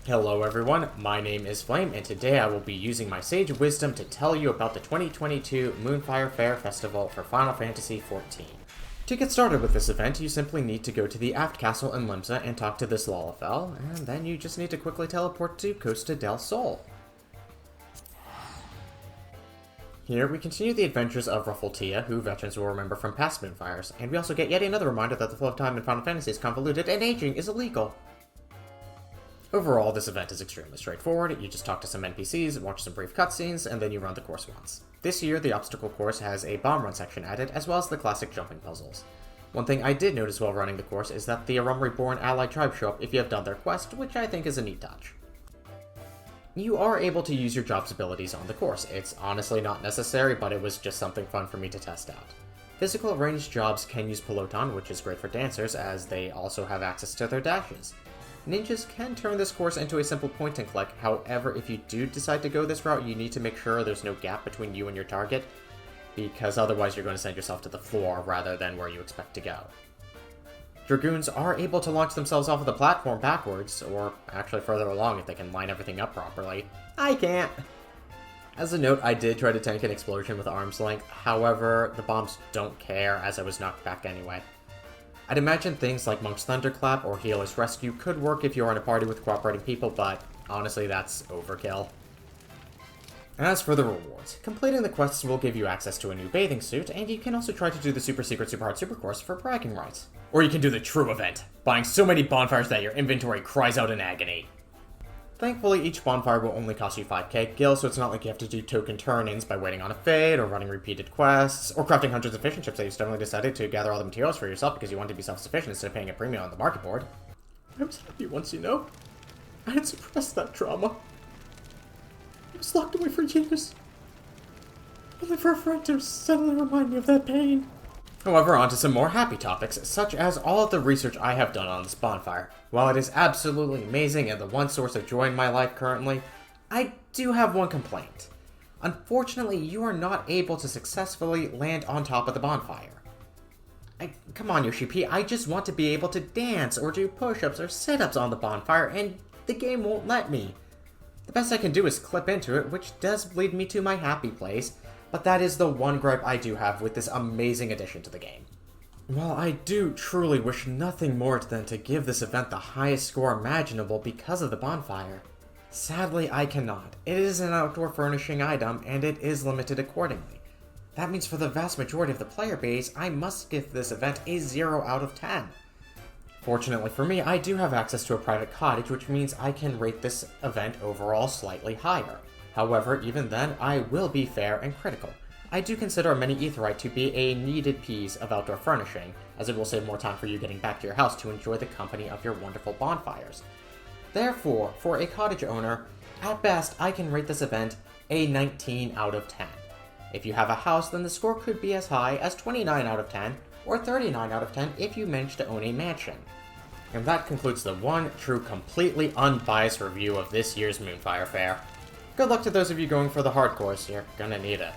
Hello everyone, my name is Flame, and today I will be using my sage wisdom to tell you about the 2022 Moonfire Faire Festival for Final Fantasy XIV. To get started with this event, you simply need to go to the Aft Castle in Limsa and talk to this Lalafell, and then you just need to quickly teleport to Costa del Sol. Here, we continue the adventures of Ruffletia, who veterans will remember from past Moonfires, and we also get yet another reminder that the flow of time in Final Fantasy is convoluted and aging is illegal. Overall, this event is extremely straightforward. You just talk to some NPCs, watch some brief cutscenes, and then you run the course once. This year, the obstacle course has a bomb run section added, as well as the classic jumping puzzles. One thing I did notice while running the course is that the Arum Reborn allied tribes show up if you have done their quest, which I think is a neat touch. You are able to use your job's abilities on the course. It's honestly not necessary, but it was just something fun for me to test out. Physical ranged jobs can use Peloton, which is great for dancers, as they also have access to their dashes. Ninjas can turn this course into a simple point and click, however, if you do decide to go this route, you need to make sure there's no gap between you and your target, because otherwise you're going to send yourself to the floor rather than where you expect to go. Dragoons are able to launch themselves off of the platform backwards, or actually further along if they can line everything up properly. I can't! As a note, I did try to tank an explosion with arm's length, however, the bombs don't care as I was knocked back anyway. I'd imagine things like Monk's Thunderclap or Healer's Rescue could work if you're in a party with cooperating people, but honestly that's overkill. As for the rewards, completing the quests will give you access to a new bathing suit, and you can also try to do the super secret super hard super course for bragging rights. Or you can do the true event, buying so many bonfires that your inventory cries out in agony. Thankfully, each bonfire will only cost you 5k gil, so it's not like you have to do token turn-ins by waiting on a fade, or running repeated quests, or crafting hundreds of fishing chips that you stubbornly decided to gather all the materials for yourself because you wanted to be self-sufficient instead of paying a premium on the market board. I was happy once, you know. I had suppressed that trauma. I was locked away for years. Only for a friend to suddenly remind me of that pain. However, onto some more happy topics, such as all of the research I have done on this bonfire. While it is absolutely amazing and the one source of joy in my life currently, I do have one complaint. Unfortunately, you are not able to successfully land on top of the bonfire. Come on, Yoshi P, I just want to be able to dance or do push-ups or sit-ups on the bonfire, and the game won't let me. The best I can do is clip into it, which does lead me to my happy place, but that is the one gripe I do have with this amazing addition to the game. While I do truly wish nothing more than to give this event the highest score imaginable because of the bonfire, sadly I cannot. It is an outdoor furnishing item, and it is limited accordingly. That means for the vast majority of the player base, I must give this event a 0 out of 10. Fortunately for me, I do have access to a private cottage, which means I can rate this event overall slightly higher. However, even then, I will be fair and critical. I do consider a mini aetheryte to be a needed piece of outdoor furnishing, as it will save more time for you getting back to your house to enjoy the company of your wonderful bonfires. Therefore, for a cottage owner, at best I can rate this event a 19 out of 10. If you have a house, then the score could be as high as 29 out of 10, or 39 out of 10 if you manage to own a mansion. And that concludes the one true, completely unbiased review of this year's Moonfire Faire. Good luck to those of you going for the hard course, you're gonna need it.